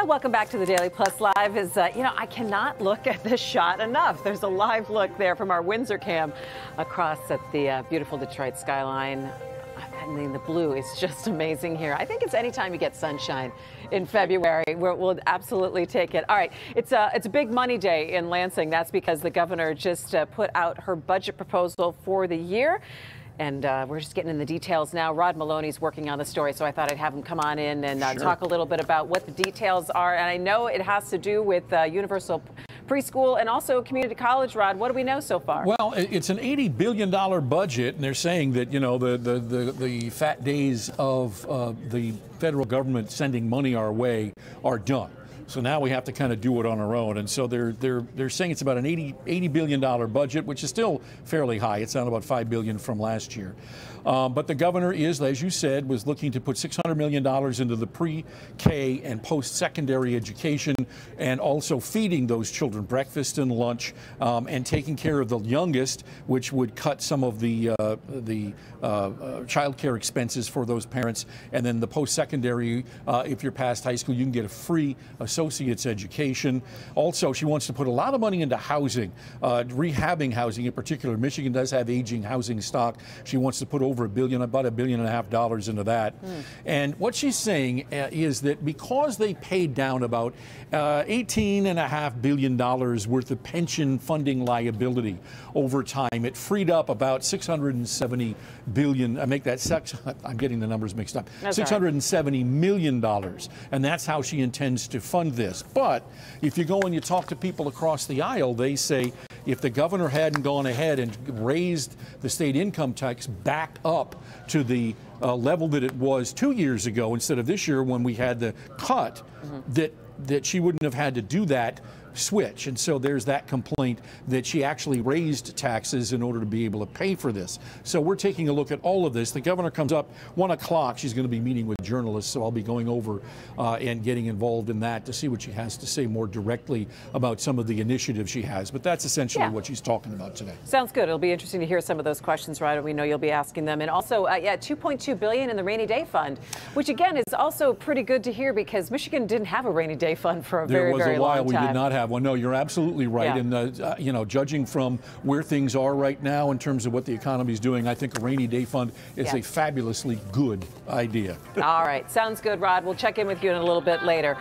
Welcome back to the Daily Plus Live. I cannot look at this shot enough. There's a live look there from our Windsor cam across at the beautiful Detroit skyline. I mean, the blue is just amazing here. I think it's anytime you get sunshine in February, we'll absolutely take it. All right, it's a big money day in Lansing. That's because the governor just put out her budget proposal for the year. And we're just getting in the details now. Rod Maloney's working on the story, so I thought I'd have him come on in and talk a little bit about what the details are. And I know it has to do with universal preschool and also community college. Rod, what do we know so far? Well, it's an $80 billion budget, and they're saying that, you know, the fat days of the federal government sending money our way are done. So now we have to kind of do it on our own. And so they're saying it's about an $80 billion budget, which is still fairly high. It's down about $5 billion from last year. But the governor is, as you said, was looking to put $600 million into the pre-K and post-secondary education, and also feeding those children breakfast and lunch, and taking care of the youngest, which would cut some of the child care expenses for those parents. And then the post-secondary, if you're past high school, you can get a free associate's education. Also, she wants to put a lot of money into housing, rehabbing housing in particular. Michigan does have aging housing stock. She wants to put over about $1.5 billion into that. And what she's saying is that because they paid down about $18.5 billion worth of pension funding liability over time, it freed up about $670 billion. I make that I'm getting the numbers mixed up. $670 million, and that's how she intends to fund this. But if you go and you talk to people across the aisle, they say if the governor hadn't gone ahead and raised the state income tax back up to the level that it was 2 years ago instead of this year when we had the cut, that she wouldn't have had to do that switch. And so there's that complaint that she actually raised taxes in order to be able to pay for this. So we're taking a look at all of this. The governor comes up 1 o'clock. She's going to be meeting with journalists, so I'll be going over and getting involved in that to see what she has to say more directly about some of the initiatives she has. But that's essentially what she's talking about today. Sounds good. It'll be interesting to hear some of those questions, right? We know you'll be asking them. And also, $2.2 billion in the rainy day fund, which again is also pretty good to hear because Michigan didn't have a rainy day fund for a very long time. There was a while we did not have one. No, you're absolutely right. And, you know, judging from where things are right now in terms of what the economy is doing, I think a rainy day fund is a fabulously good idea. All right. Sounds good, Rod. We'll check in with you in a little bit later.